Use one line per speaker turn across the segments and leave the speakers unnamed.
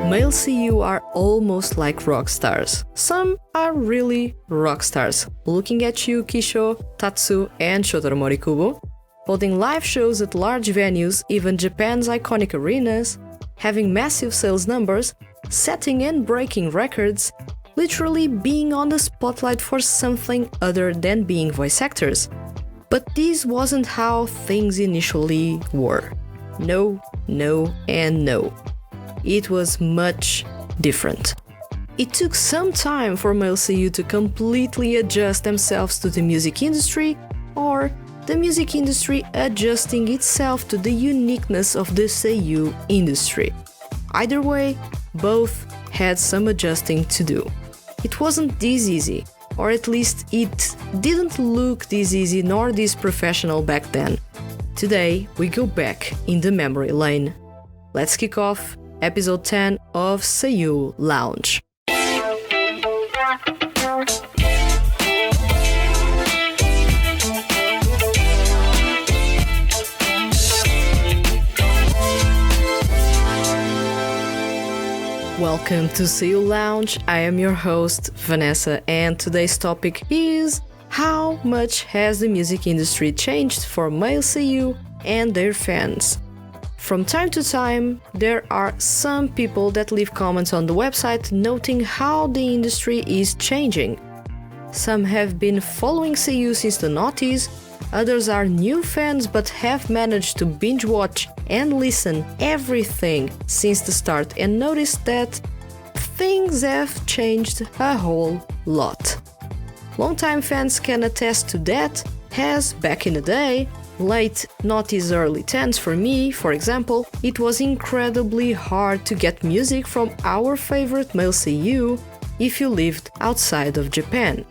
Male CU are almost like rock stars. Some are really rock stars. Looking at you, Kisho, Tatsu, and Shotaro Morikubo, holding live shows at large venues, even Japan's iconic arenas, having massive sales numbers, setting and breaking records, literally being on the spotlight for something other than being voice actors. But this wasn't how things initially were. No, and no. It was much different. It took some time for male CU to completely adjust themselves to the music industry, or the music industry adjusting itself to the uniqueness of the CU industry. Either way, both had some adjusting to do. It wasn't this easy, or at least it didn't look this easy nor this professional back then. Today, we go back in the memory lane. Let's kick off episode 10 of CU Lounge. Welcome to CU Lounge. I am your host, Vanessa, and today's topic is how much has the music industry changed for male CU and their fans? From time to time, there are some people that leave comments on the website noting how the industry is changing. Some have been following CU since the noughties, others are new fans but have managed to binge watch and listen everything since the start and noticed that things have changed a whole lot. Longtime fans can attest to that, as back in the day, late noughties early 10s for me, for example, it was incredibly hard to get music from our favorite male CU if you lived outside of Japan.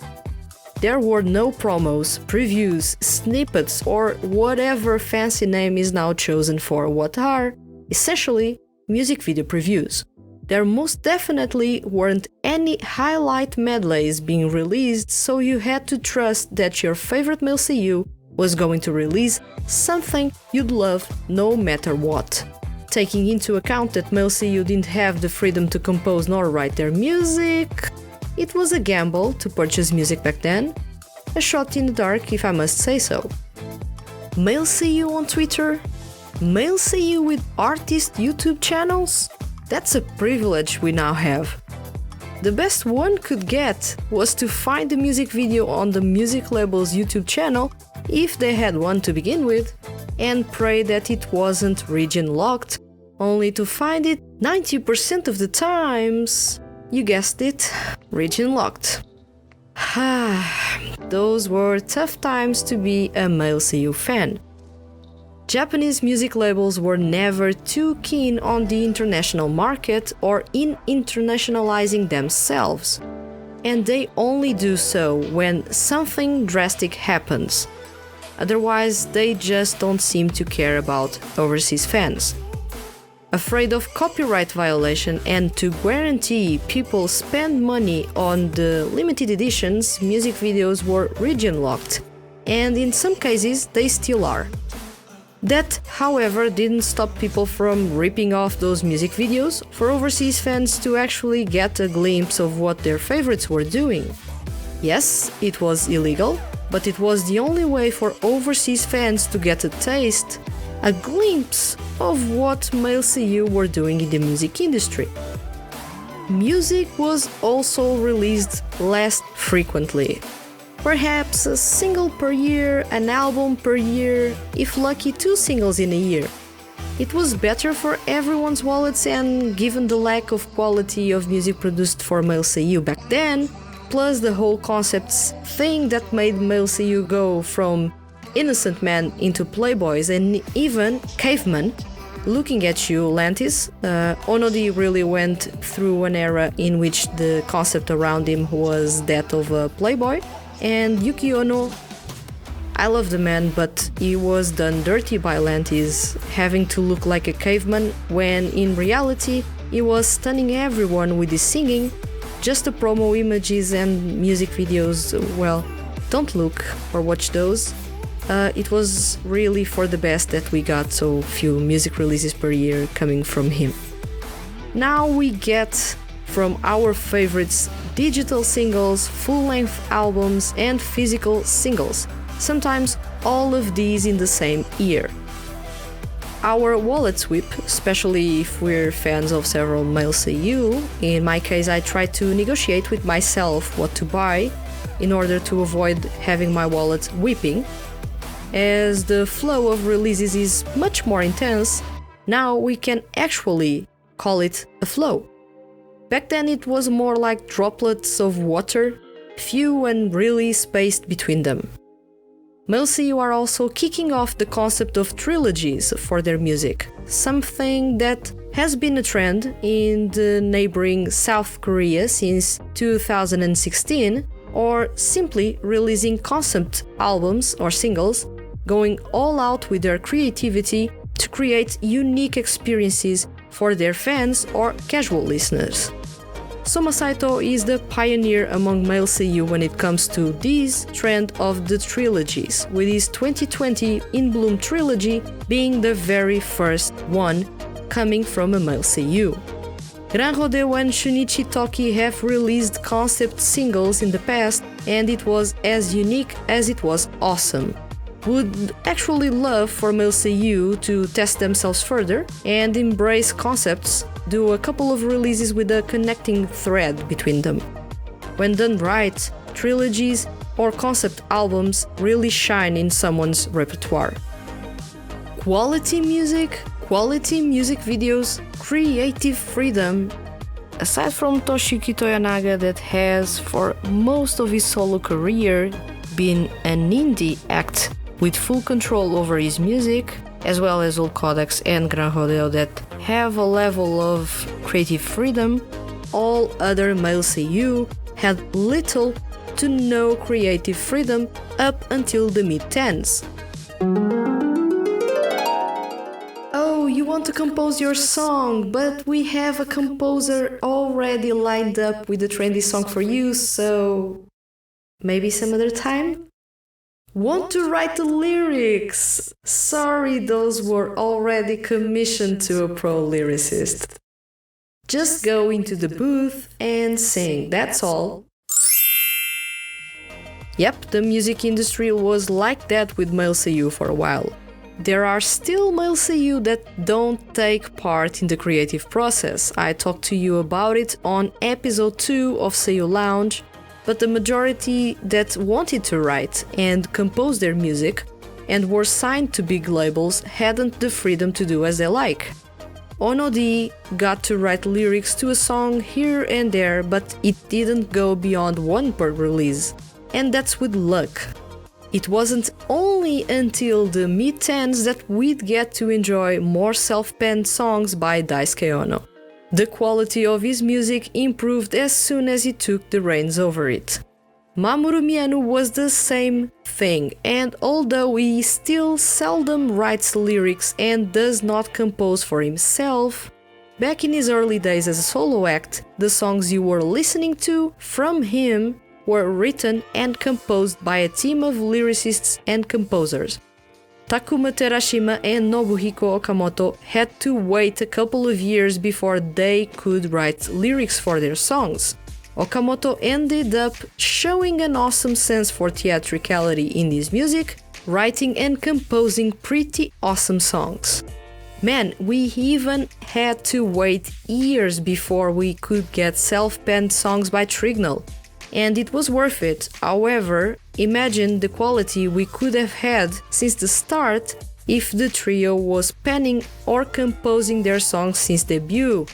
There were no promos, previews, snippets, or whatever fancy name is now chosen for what are, essentially, music video previews. There most definitely weren't any highlight medleys being released, so you had to trust that your favorite male CU was going to release something you'd love no matter what. Taking into account that male CU didn't have the freedom to compose nor write their music, it was a gamble to purchase music back then, a shot in the dark if I must say so. Male CU on Twitter? Male CU with artist YouTube channels? That's a privilege we now have. The best one could get was to find the music video on the music label's YouTube channel, if they had one to begin with, and pray that it wasn't region locked, only to find it 90% of the times, you guessed it, region locked. Those were tough times to be a male CU fan. Japanese music labels were never too keen on the international market or in internationalizing themselves, and they only do so when something drastic happens. Otherwise, they just don't seem to care about overseas fans. Afraid of copyright violation and to guarantee people spend money on the limited editions, music videos were region locked, and in some cases they still are. That, however, didn't stop people from ripping off those music videos for overseas fans to actually get a glimpse of what their favorites were doing. Yes, it was illegal, but it was the only way for overseas fans to get a taste, a glimpse of what male CU were doing in the music industry. Music was also released less frequently. Perhaps a single per year, an album per year, if lucky 2 singles in a year. It was better for everyone's wallets, and given the lack of quality of music produced for male CU back then, plus the whole concepts thing that made male CU go from innocent men into playboys and even cavemen. Looking at you, Lantis, Onodi really went through an era in which the concept around him was that of a playboy, and Yuki Ono, I love the man, but he was done dirty by Lantis, having to look like a caveman when in reality he was stunning everyone with his singing. Just the promo images and music videos, well, don't look or watch those. It was really for the best that we got so few music releases per year coming from him. Now we get from our favorites digital singles, full-length albums and physical singles, sometimes all of these in the same year. Our wallet sweep, especially if we're fans of several male seiyuu, in my case I try to negotiate with myself what to buy in order to avoid having my wallet weeping. As the flow of releases is much more intense, now we can actually call it a flow. Back then it was more like droplets of water, few and really spaced between them. Male seiyuu are also kicking off the concept of trilogies for their music, something that has been a trend in the neighboring South Korea since 2016, or simply releasing concept albums or singles, going all out with their creativity to create unique experiences for their fans or casual listeners. Soma Saito is the pioneer among male seiyuu when it comes to this trend of the trilogies, with his 2020 In Bloom trilogy being the very first one coming from a male seiyuu. Gran Rodeo and Shunichi Toki have released concept singles in the past, and it was as unique as it was awesome. Would actually love for male seiyuu to test themselves further and embrace concepts, do a couple of releases with a connecting thread between them. When done right, trilogies or concept albums really shine in someone's repertoire. Quality music videos, creative freedom. Aside from Toshiki Toyonaga, that has for most of his solo career been an indie act with full control over his music, as well as Old Codex and Gran Rodeo that have a level of creative freedom, all other male seiyuu had little to no creative freedom up until the mid-10s. Oh, you want to compose your song, but we have a composer already lined up with a trendy song for you, so maybe some other time? Want to write the lyrics? Sorry, those were already commissioned to a pro lyricist. Just go into the booth and sing, that's all. Yep, the music industry was like that with male seiyuu for a while. There are still male seiyuu that don't take part in the creative process. I talked to you about it on episode 2 of Seiyuu Lounge, but the majority that wanted to write and compose their music and were signed to big labels hadn't the freedom to do as they like. Onodi got to write lyrics to a song here and there, but it didn't go beyond one per release, and that's with luck. It wasn't only until the mid-10s that we'd get to enjoy more self-penned songs by Daisuke Ono. The quality of his music improved as soon as he took the reins over it. Mamoru Miyano was the same thing, and although he still seldom writes lyrics and does not compose for himself, back in his early days as a solo act, the songs you were listening to from him were written and composed by a team of lyricists and composers. Takuma Terashima and Nobuhiko Okamoto had to wait a couple of years before they could write lyrics for their songs. Okamoto ended up showing an awesome sense for theatricality in his music, writing and composing pretty awesome songs. Man, we even had to wait years before we could get self-penned songs by Trignal. And it was worth it. However, imagine the quality we could have had since the start if the trio was penning or composing their songs since debut.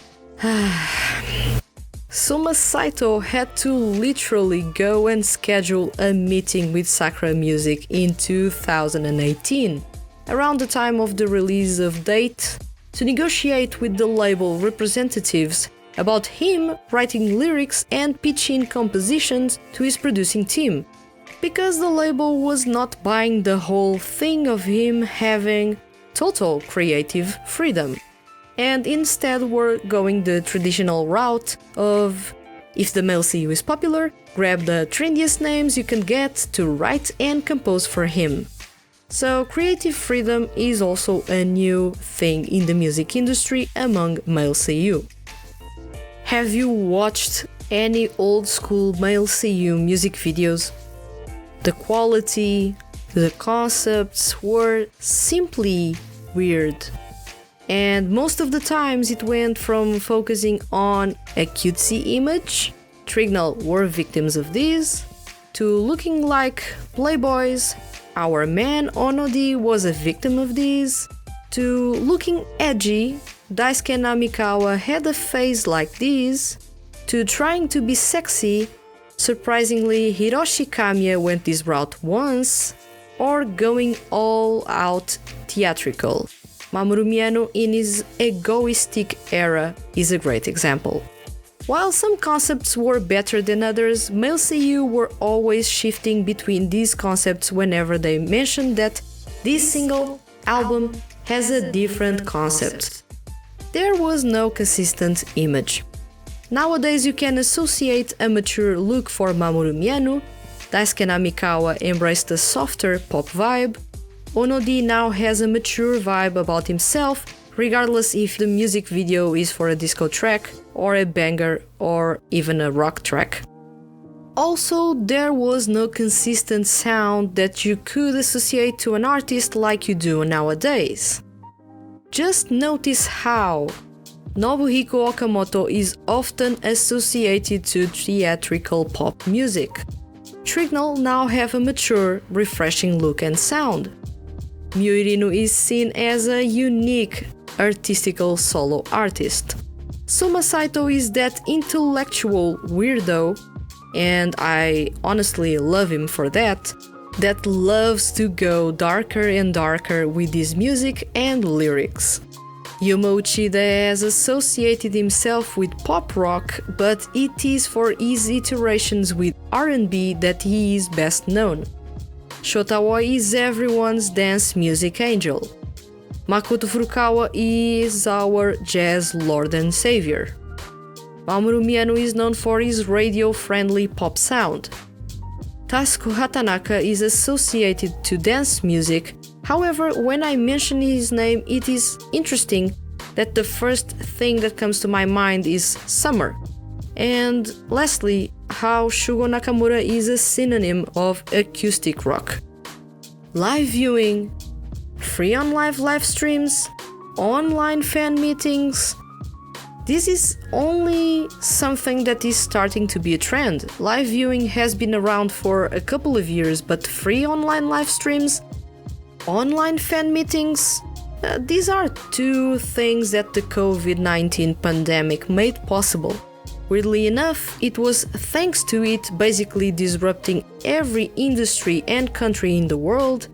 Soma Saito had to literally go and schedule a meeting with Sakura Music in 2018, around the time of the release of Date, to negotiate with the label representatives about him writing lyrics and pitching compositions to his producing team, because the label was not buying the whole thing of him having total creative freedom, and instead were going the traditional route of, if the male seiyuu is popular, grab the trendiest names you can get to write and compose for him. So creative freedom is also a new thing in the music industry among male seiyuu. Have you watched any old school male seiyuu music videos? The quality, the concepts were simply weird. And most of the times it went from focusing on a cutesy image, Trignell were victims of this, to looking like playboys, our man Onodi was a victim of this, to looking edgy, Daisuke Namikawa had a face like this, to trying to be sexy, surprisingly Hiroshi Kamiya went this route once, or going all out theatrical. Mamoru Miyano in his egoistic era is a great example. While some concepts were better than others, male seiyuu were always shifting between these concepts whenever they mentioned that this single album has a different concept. There was no consistent image. Nowadays you can associate a mature look for Mamoru Miyano, Daisuke Namikawa embraced a softer pop vibe, Onodi now has a mature vibe about himself, regardless if the music video is for a disco track, or a banger, or even a rock track. Also, there was no consistent sound that you could associate to an artist like you do nowadays. Just notice how Nobuhiko Okamoto is often associated to theatrical pop music. Trignell now have a mature, refreshing look and sound. Myoirinu is seen as a unique, artistical solo artist. Soma Saito is that intellectual weirdo, and I honestly love him for that loves to go darker and darker with his music and lyrics. Yuma Uchida has associated himself with pop rock, but it is for his iterations with R&B that he is best known. Shota is everyone's dance music angel. Makoto Furukawa is our jazz lord and savior. Mamoru Miyano is known for his radio-friendly pop sound. Tasuku Hatanaka is associated to dance music. However, when I mention his name, it is interesting that the first thing that comes to my mind is summer. And lastly, how Shugo Nakamura is a synonym of acoustic rock. Live viewing, free on live streams, online fan meetings. This is only something that is starting to be a trend. Live viewing has been around for a couple of years, but free online live streams, online fan meetings, these are two things that the COVID-19 pandemic made possible. Weirdly enough, it was thanks to it basically disrupting every industry and country in the world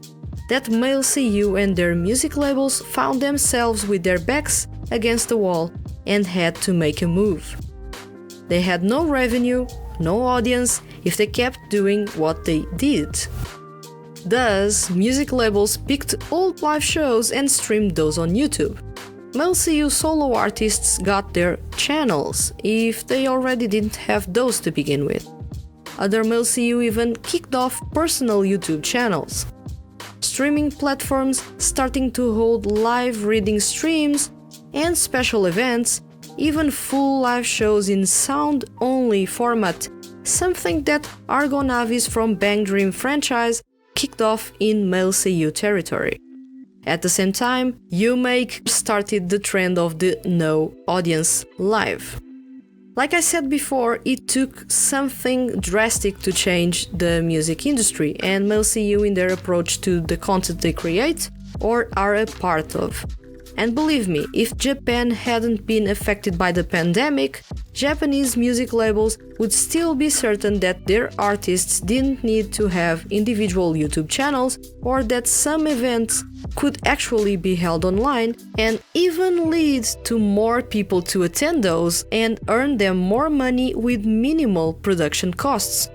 that male seiyuu and their music labels found themselves with their backs against the wall and had to make a move. They had no revenue, no audience if they kept doing what they did. Thus, music labels picked old live shows and streamed those on YouTube. Male seiyuu solo artists got their channels, if they already didn't have those to begin with. Other male seiyuu even kicked off personal YouTube channels. Streaming platforms starting to hold live reading streams and special events, even full live shows in sound-only format, something that Argonavis from Bang Dream franchise kicked off in male seiyuu territory. At the same time, U-Make started the trend of the no audience live. Like I said before, it took something drastic to change the music industry and male seiyuu in their approach to the content they create or are a part of. And believe me, if Japan hadn't been affected by the pandemic, Japanese music labels would still be certain that their artists didn't need to have individual YouTube channels or that some events could actually be held online and even lead to more people to attend those and earn them more money with minimal production costs.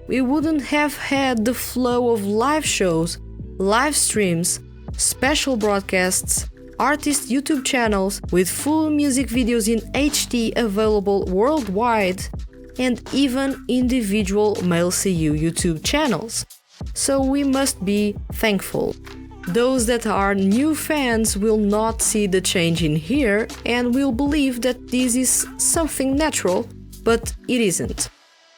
We wouldn't have had the flow of live shows, live streams, special broadcasts, artist YouTube channels with full music videos in HD available worldwide, and even individual male seiyuu YouTube channels. So we must be thankful. Those that are new fans will not see the change in here and will believe that this is something natural, but it isn't.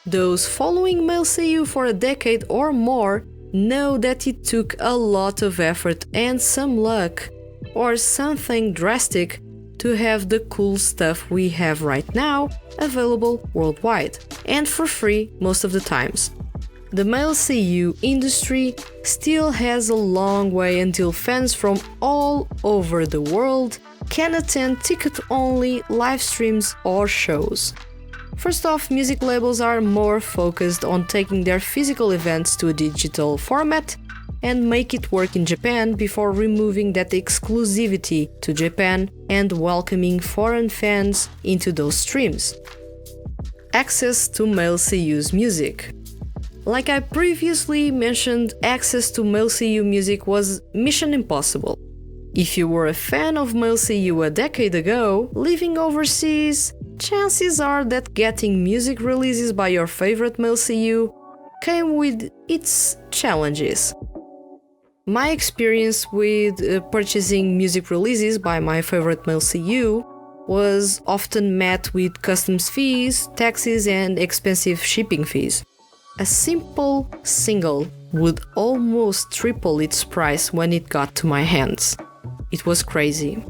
Those following male seiyuu for a decade or more know that it took a lot of effort and some luck, or something drastic, to have the cool stuff we have right now available worldwide, and for free most of the times. The male seiyuu industry still has a long way until fans from all over the world can attend ticket-only live streams or shows. First off, music labels are more focused on taking their physical events to a digital format and make it work in Japan before removing that exclusivity to Japan and welcoming foreign fans into those streams. Access to male seiyuu's music. Like I previously mentioned, access to male seiyuu music was mission impossible. If you were a fan of male seiyuu a decade ago, living overseas, chances are that getting music releases by your favorite male seiyuu came with its challenges. My experience with purchasing music releases by my favorite male seiyuu was often met with customs fees, taxes, and expensive shipping fees. A simple single would almost triple its price when it got to my hands. It was crazy.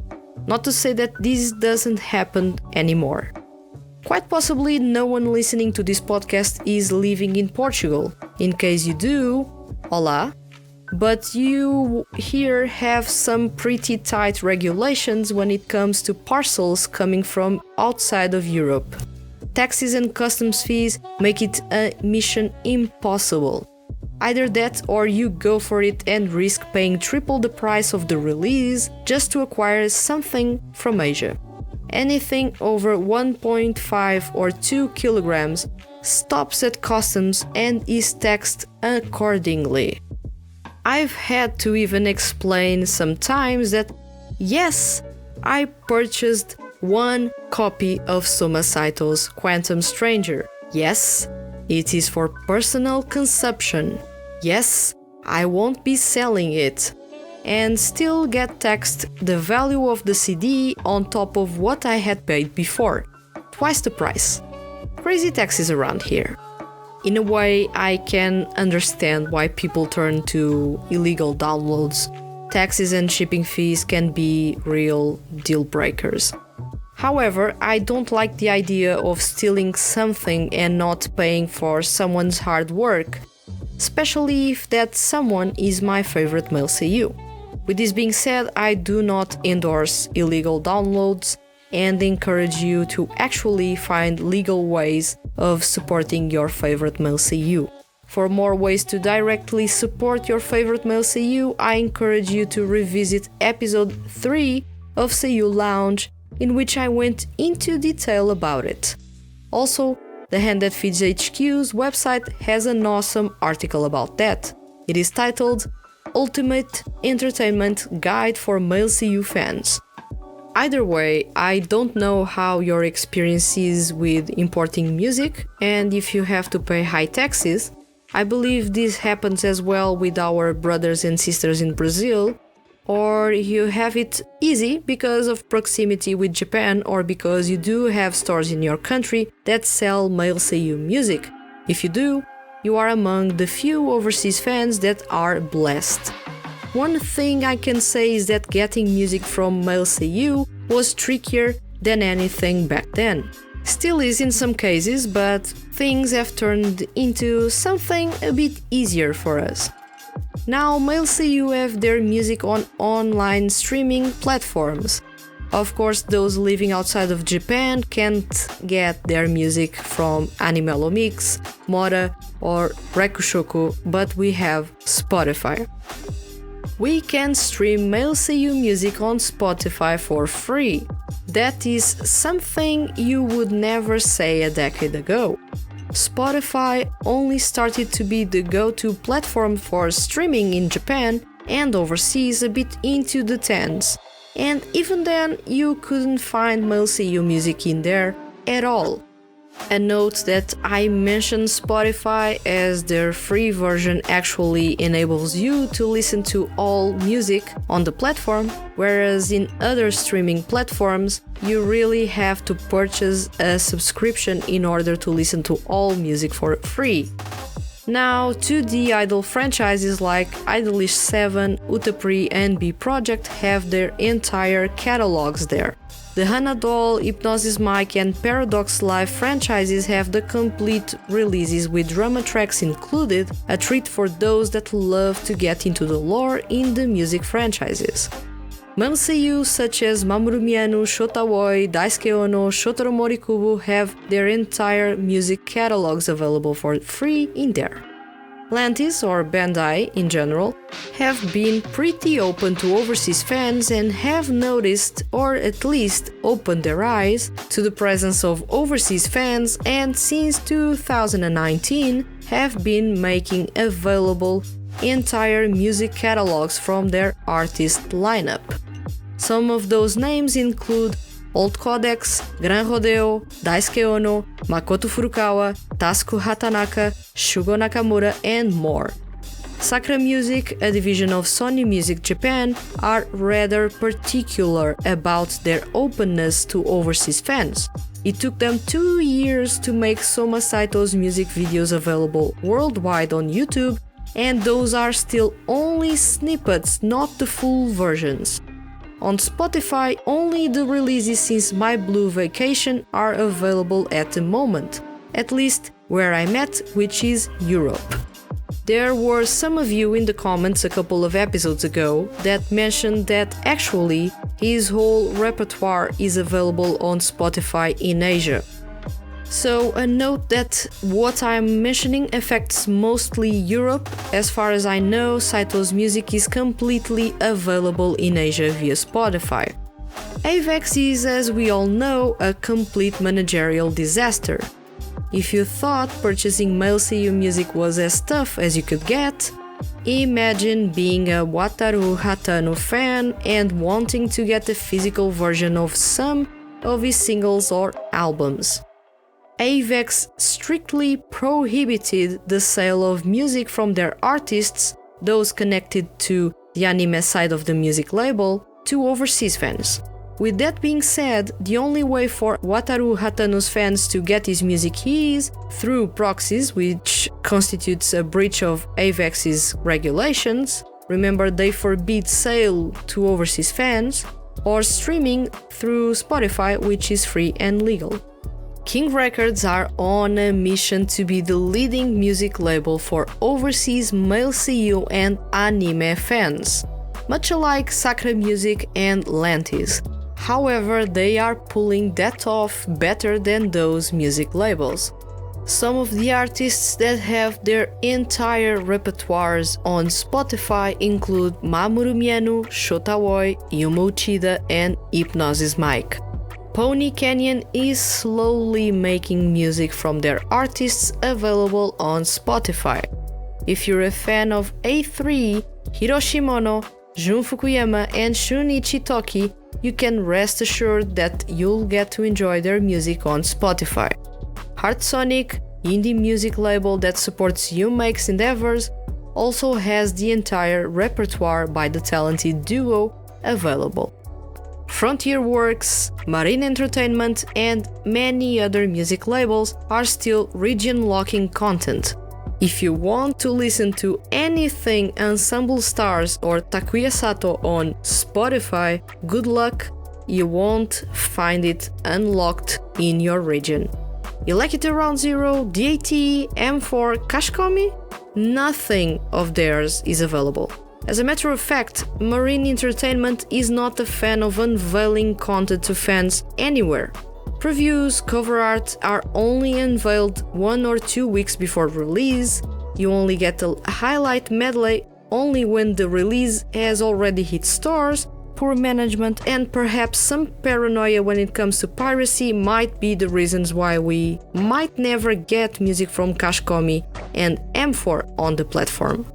Not to say that this doesn't happen anymore. Quite possibly no one listening to this podcast is living in Portugal. In case you do, hola. But you here have some pretty tight regulations when it comes to parcels coming from outside of Europe. Taxes and customs fees make it a mission impossible. Either that or you go for it and risk paying triple the price of the release just to acquire something from Asia. Anything over 1.5 or 2 kilograms stops at customs and is taxed accordingly. I've had to even explain sometimes that yes, I purchased one copy of Soma Saito's Quantum Stranger. Yes, it is for personal consumption. Yes, I won't be selling it. And still get taxed the value of the CD on top of what I had paid before. Twice the price. Crazy taxes around here. In a way, I can understand why people turn to illegal downloads. Taxes and shipping fees can be real deal breakers. However, I don't like the idea of stealing something and not paying for someone's hard work, especially if that someone is my favorite male seiyuu. With this being said, I do not endorse illegal downloads and encourage you to actually find legal ways of supporting your favorite male seiyuu. For more ways to directly support your favorite male seiyuu, I encourage you to revisit episode 3 of Seiyuu Lounge, in which I went into detail about it. Also, the Hand That Feeds HQ's website has an awesome article about that. It is titled Ultimate Entertainment Guide for Male seiyuu Fans. Either way, I don't know how your experience is with importing music, and if you have to pay high taxes. I believe this happens as well with our brothers and sisters in Brazil, or you have it easy because of proximity with Japan, or because you do have stores in your country that sell male seiyuu music. If you do, you are among the few overseas fans that are blessed. One thing I can say is that getting music from male seiyuu was trickier than anything back then. Still is in some cases, but things have turned into something a bit easier for us. Now, male seiyuu have their music on online streaming platforms. Of course, those living outside of Japan can't get their music from Animelo Mix, Mora, or Rekushoku, but we have Spotify. We can stream male seiyuu music on Spotify for free. That is something you would never say a decade ago. Spotify only started to be the go-to platform for streaming in Japan and overseas a bit into the 10s. And even then, you couldn't find male seiyuu music in there at all. A note that I mentioned Spotify as their free version actually enables you to listen to all music on the platform, whereas in other streaming platforms, you really have to purchase a subscription in order to listen to all music for free. Now, 2D idol franchises like Idolish 7, Utapri and B Project have their entire catalogs there. The Hana Doll, Hypnosis Mic and Paradox Live franchises have the complete releases with drama tracks included, a treat for those that love to get into the lore in the music franchises. Male seiyuu such as Mamoru Miyano, Shota Woi, Daisuke Ono, Shotaro Morikubo have their entire music catalogs available for free in there. Lantis, or Bandai in general, have been pretty open to overseas fans and have noticed, or at least opened their eyes, to the presence of overseas fans, and since 2019 have been making available entire music catalogs from their artist lineup. Some of those names include Old Codex, Gran Rodeo, Daisuke Ono, Makoto Furukawa, Tasuku Hatanaka, Shugo Nakamura, and more. Sakura Music, a division of Sony Music Japan, are rather particular about their openness to overseas fans. It took them 2 years to make Soma Saito's music videos available worldwide on YouTube, and those are still only snippets, not the full versions. On Spotify, only the releases since My Blue Vacation are available at the moment, at least where I'm at, which is Europe. There were some of you in the comments a couple of episodes ago that mentioned that actually his whole repertoire is available on Spotify in Asia. So a note that what I'm mentioning affects mostly Europe. As far as I know, Saito's music is completely available in Asia via Spotify. Avex is, as we all know, a complete managerial disaster. If you thought purchasing male seiyuu music was as tough as you could get, imagine being a Wataru Hatano fan and wanting to get a physical version of some of his singles or albums. Avex strictly prohibited the sale of music from their artists, those connected to the anime side of the music label, to overseas fans. With that being said, the only way for Wataru Hatano's fans to get his music is through proxies, which constitutes a breach of Avex's regulations. Remember, they forbid sale to overseas fans, or streaming through Spotify, which is free and legal. King Records are on a mission to be the leading music label for overseas male seiyuu and anime fans, much like Sakura Music and Lantis. However, they are pulling that off better than those music labels. Some of the artists that have their entire repertoires on Spotify include Mamoru Miyano, Shota Woi, Yuma Uchida, and Hypnosis Mic. Pony Canyon is slowly making music from their artists available on Spotify. If you're a fan of A3, Hiroshi Mono, Jun Fukuyama, and Shunichi Toki, you can rest assured that you'll get to enjoy their music on Spotify. Heartsonic, indie music label that supports UMake's endeavors, also has the entire repertoire by the talented duo available. Frontier Works, Marine Entertainment, and many other music labels are still region-locking content. If you want to listen to anything Ensemble Stars or Takuya Sato on Spotify, good luck, you won't find it unlocked in your region. Electricity Round Zero, DAT, M4, Kashikomi? Nothing of theirs is available. As a matter of fact, Marine Entertainment is not a fan of unveiling content to fans anywhere. Previews, cover art are only unveiled 1 or 2 weeks before release. You only get a highlight medley only when the release has already hit stores. Poor management and perhaps some paranoia when it comes to piracy might be the reasons why we might never get music from Kashikomi and M4 on the platform.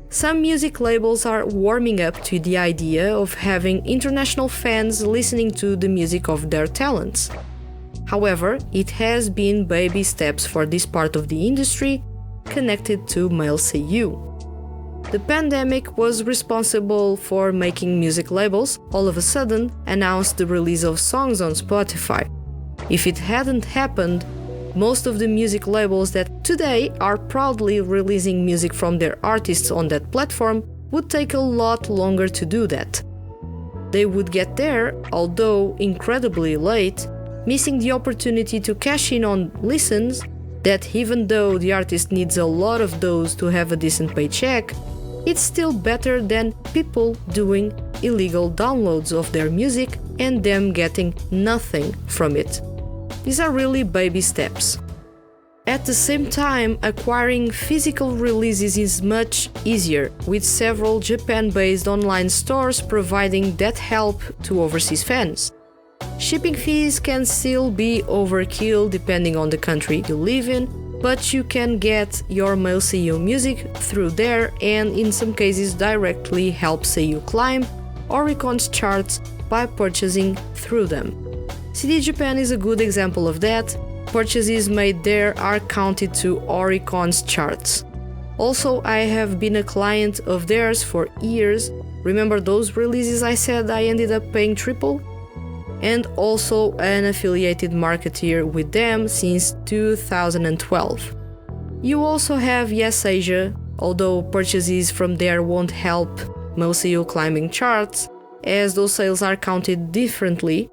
Some music labels are warming up to the idea of having international fans listening to the music of their talents. However, it has been baby steps for this part of the industry connected to male seiyuu. The pandemic was responsible for making music labels all of a sudden announce the release of songs on Spotify. If it hadn't happened, most of the music labels that today are proudly releasing music from their artists on that platform would take a lot longer to do that. They would get there, although incredibly late, missing the opportunity to cash in on listens that even though the artist needs a lot of those to have a decent paycheck, it's still better than people doing illegal downloads of their music and them getting nothing from it. These are really baby steps. At the same time, acquiring physical releases is much easier, with several Japan-based online stores providing that help to overseas fans. Shipping fees can still be overkill depending on the country you live in, but you can get your male seiyuu music through there and in some cases directly help seiyuu climb Oricon's charts by purchasing through them. CD Japan is a good example of that. Purchases made there are counted to Oricon's charts. Also, I have been a client of theirs for years. Remember those releases I said I ended up paying triple? And also an affiliated marketeer with them since 2012. You also have Yes Asia, although purchases from there won't help male seiyuu climbing charts, as those sales are counted differently.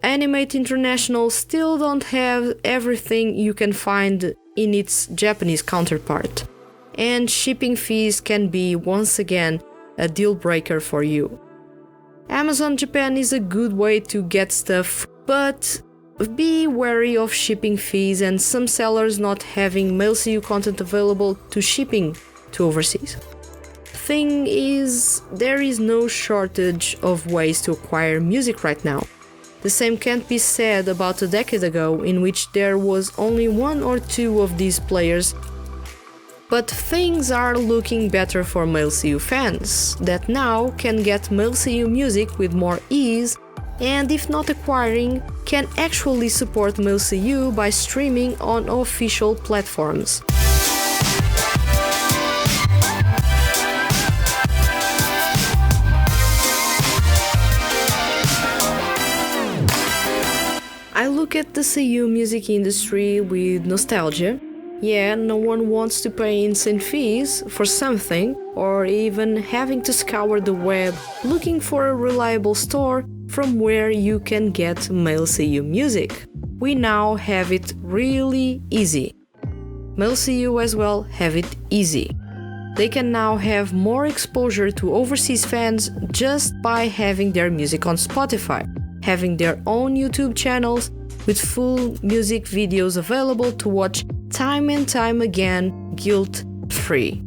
Animate International still don't have everything you can find in its Japanese counterpart, and shipping fees can be once again a deal breaker for you. Amazon Japan is a good way to get stuff, but be wary of shipping fees and some sellers not having male seiyuu content available to shipping to overseas. Thing is, there is no shortage of ways to acquire music right now. The same can't be said about a decade ago, in which there was only one or two of these players. But things are looking better for male seiyuu fans, that now can get male seiyuu music with more ease, and if not acquiring, can actually support male seiyuu by streaming on official platforms. I look at the seiyuu music industry with nostalgia. Yeah, no one wants to pay insane fees for something, or even having to scour the web looking for a reliable store from where you can get male seiyuu music. We now have it really easy. Male seiyuu as well have it easy. They can now have more exposure to overseas fans just by having their music on Spotify, having their own YouTube channels with full music videos available to watch time and time again, guilt-free.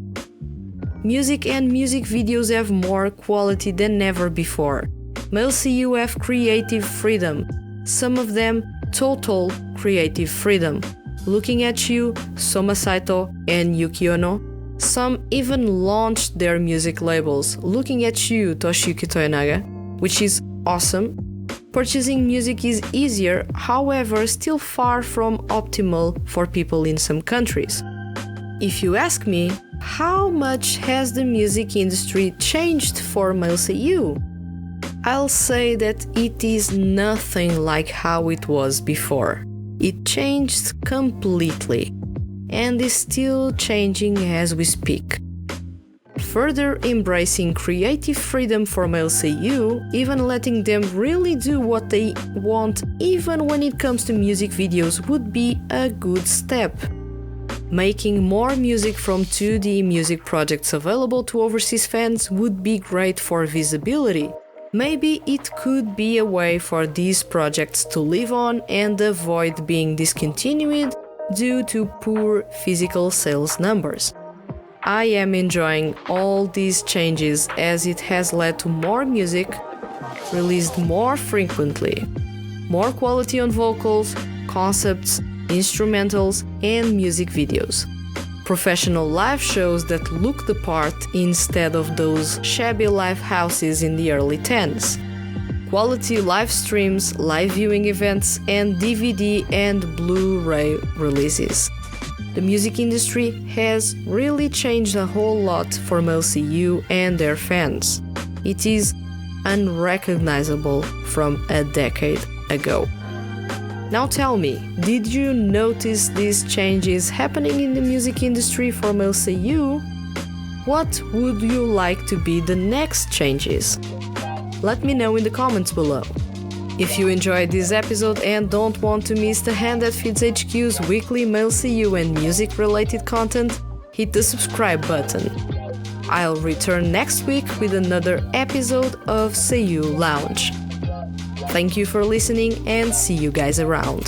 Music and music videos have more quality than ever before. Male seiyuu have creative freedom, some of them total creative freedom. Looking at You, Soma Saito and Yuki Ono. Some even launched their music labels, Looking at You, Toshiyuki Toyonaga, which is awesome. Purchasing music is easier, however, still far from optimal for people in some countries. If you ask me, how much has the music industry changed for male seiyuu? I'll say that it is nothing like how it was before. It changed completely, and is still changing as we speak. Further embracing creative freedom for male seiyuu, even letting them really do what they want even when it comes to music videos, would be a good step. Making more music from 2D music projects available to overseas fans would be great for visibility. Maybe it could be a way for these projects to live on and avoid being discontinued due to poor physical sales numbers. I am enjoying all these changes as it has led to more music released more frequently, more quality on vocals, concepts, instrumentals, and music videos. Professional live shows that look the part instead of those shabby live houses in the early 10s. quality live streams, live viewing events, and DVD and Blu-ray releases. The music industry has really changed a whole lot for MLCU and their fans. It is unrecognizable from a decade ago. Now tell me, did you notice these changes happening in the music industry for MLCU? What would you like to be the next changes? Let me know in the comments below. If you enjoyed this episode and don't want to miss the Hand That Feeds HQ's weekly MLCU and music-related content, hit the subscribe button. I'll return next week with another episode of Seiyu Lounge. Thank you for listening and see you guys around.